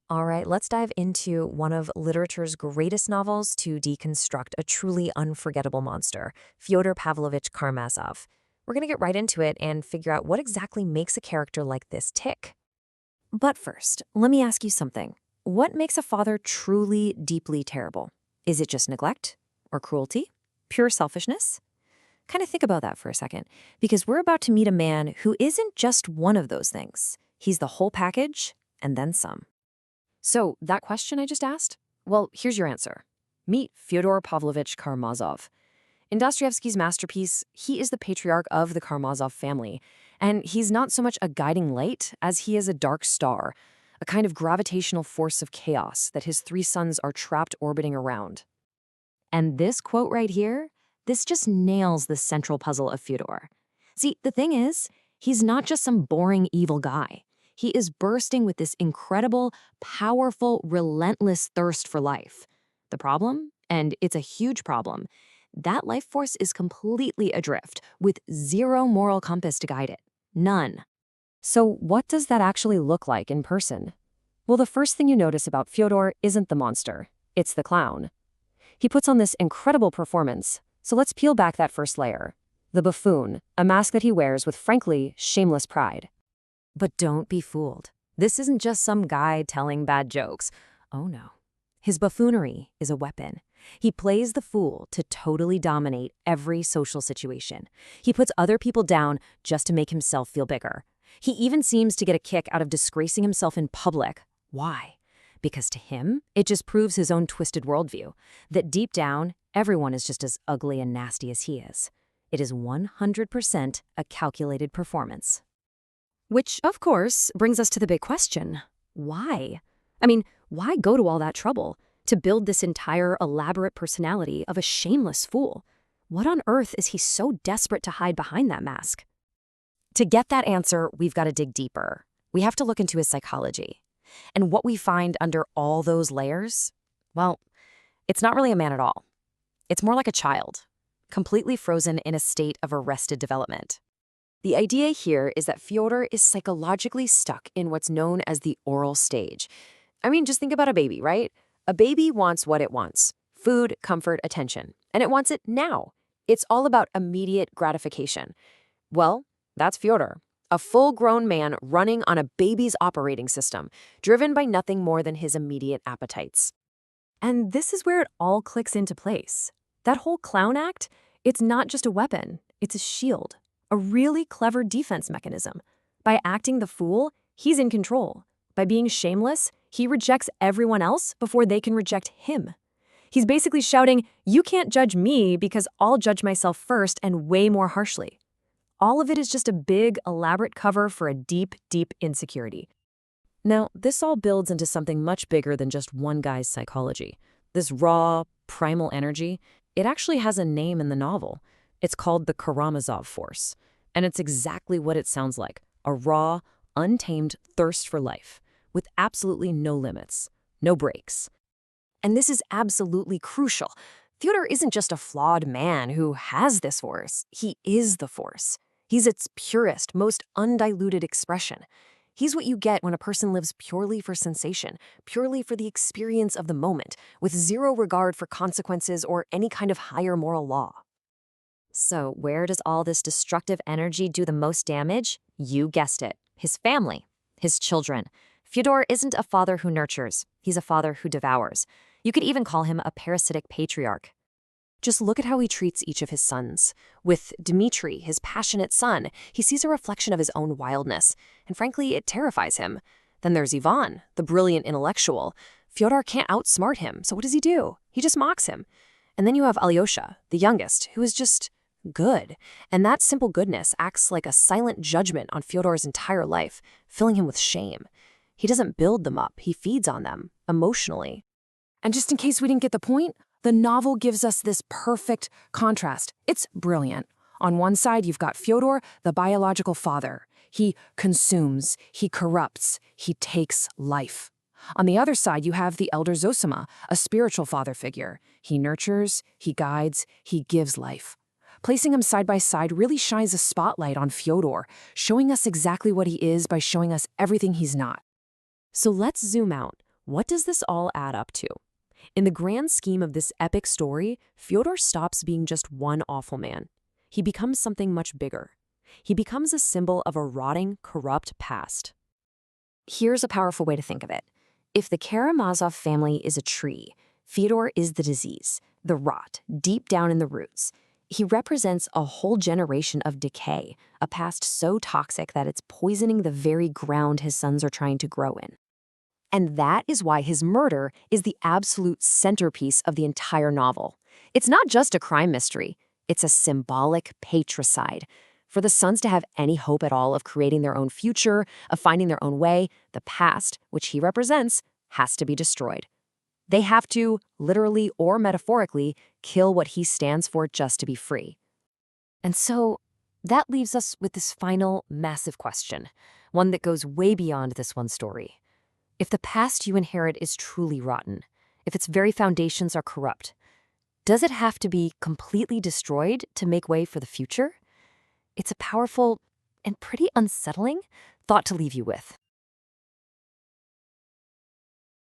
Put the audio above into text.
All right, let's dive into one of literature's greatest novels to deconstruct a truly unforgettable monster, Fyodor Pavlovich Karamazov. We're going to get right into it and figure out what exactly makes a character like this tick. But first, let me ask you something. What makes a father truly, deeply terrible? Is it just neglect? Or cruelty? Pure selfishness? Kind of think about that for a second, because we're about to meet a man who isn't just one of those things. He's the whole package, and then some. So, that question I just asked? Well, here's your answer. Meet Fyodor Pavlovich Karamazov. In Dostoevsky's masterpiece, he is the patriarch of the Karamazov family, and he's not so much a guiding light as he is a dark star, a kind of gravitational force of chaos that his three sons are trapped orbiting around. And this quote right here, this just nails the central puzzle of Fyodor. See, the thing is, he's not just some boring evil guy. He is bursting with this incredible, powerful, relentless thirst for life. The problem, and it's a huge problem, that life force is completely adrift, with zero moral compass to guide it. None. So what does that actually look like in person? Well, the first thing you notice about Fyodor isn't the monster. It's the clown. He puts on this incredible performance, so let's peel back that first layer. The buffoon, a mask that he wears with, frankly, shameless pride. But don't be fooled. This isn't just some guy telling bad jokes. Oh no. His buffoonery is a weapon. He plays the fool to totally dominate every social situation. He puts other people down just to make himself feel bigger. He even seems to get a kick out of disgracing himself in public. Why? Because to him, it just proves his own twisted worldview, that deep down, everyone is just as ugly and nasty as he is. It is 100% a calculated performance. Which, of course, brings us to the big question. Why? I mean, why go to all that trouble to build this entire elaborate personality of a shameless fool? What on earth is he so desperate to hide behind that mask? To get that answer, we've got to dig deeper. We have to look into his psychology. And what we find under all those layers? Well, it's not really a man at all. It's more like a child, completely frozen in a state of arrested development. The idea here is that Fyodor is psychologically stuck in what's known as the oral stage. I mean, just think about a baby, right? A baby wants what it wants: food, comfort, attention. And it wants it now. It's all about immediate gratification. Well, that's Fyodor, a full-grown man running on a baby's operating system, driven by nothing more than his immediate appetites. And this is where it all clicks into place. That whole clown act, it's not just a weapon, it's a shield. A really clever defense mechanism. By acting the fool, he's in control. By being shameless, he rejects everyone else before they can reject him. He's basically shouting, "You can't judge me because I'll judge myself first and way more harshly." All of it is just a big, elaborate cover for a deep, deep insecurity. Now, this all builds into something much bigger than just one guy's psychology. This raw, primal energy, it actually has a name in the novel. It's called the Karamazov force, and it's exactly what it sounds like, a raw, untamed thirst for life, with absolutely no limits, no brakes. And this is absolutely crucial. Fyodor isn't just a flawed man who has this force, he is the force. He's its purest, most undiluted expression. He's what you get when a person lives purely for sensation, purely for the experience of the moment, with zero regard for consequences or any kind of higher moral law. So where does all this destructive energy do the most damage? You guessed it. His family. His children. Fyodor isn't a father who nurtures. He's a father who devours. You could even call him a parasitic patriarch. Just look at how he treats each of his sons. With Dmitri, his passionate son, he sees a reflection of his own wildness, and frankly, it terrifies him. Then there's Ivan, the brilliant intellectual. Fyodor can't outsmart him, so what does he do? He just mocks him. And then you have Alyosha, the youngest, who is just good. And that simple goodness acts like a silent judgment on Fyodor's entire life, filling him with shame. He doesn't build them up, he feeds on them, emotionally. And just in case we didn't get the point, the novel gives us this perfect contrast. It's brilliant. On one side, you've got Fyodor, the biological father. He consumes, he corrupts, he takes life. On the other side, you have the elder Zosima, a spiritual father figure. He nurtures, he guides, he gives life. Placing him side by side really shines a spotlight on Fyodor, showing us exactly what he is by showing us everything he's not. So let's zoom out. What does this all add up to? In the grand scheme of this epic story, Fyodor stops being just one awful man. He becomes something much bigger. He becomes a symbol of a rotting, corrupt past. Here's a powerful way to think of it. If the Karamazov family is a tree, Fyodor is the disease, the rot, deep down in the roots. He represents a whole generation of decay, a past so toxic that it's poisoning the very ground his sons are trying to grow in. And that is why his murder is the absolute centerpiece of the entire novel. It's not just a crime mystery, it's a symbolic patricide. For the sons to have any hope at all of creating their own future, of finding their own way, the past, which he represents, has to be destroyed. They have to, literally or metaphorically, kill what he stands for just to be free. And so, that leaves us with this final, massive question, one that goes way beyond this one story. If the past you inherit is truly rotten, if its very foundations are corrupt, does it have to be completely destroyed to make way for the future? It's a powerful and pretty unsettling thought to leave you with.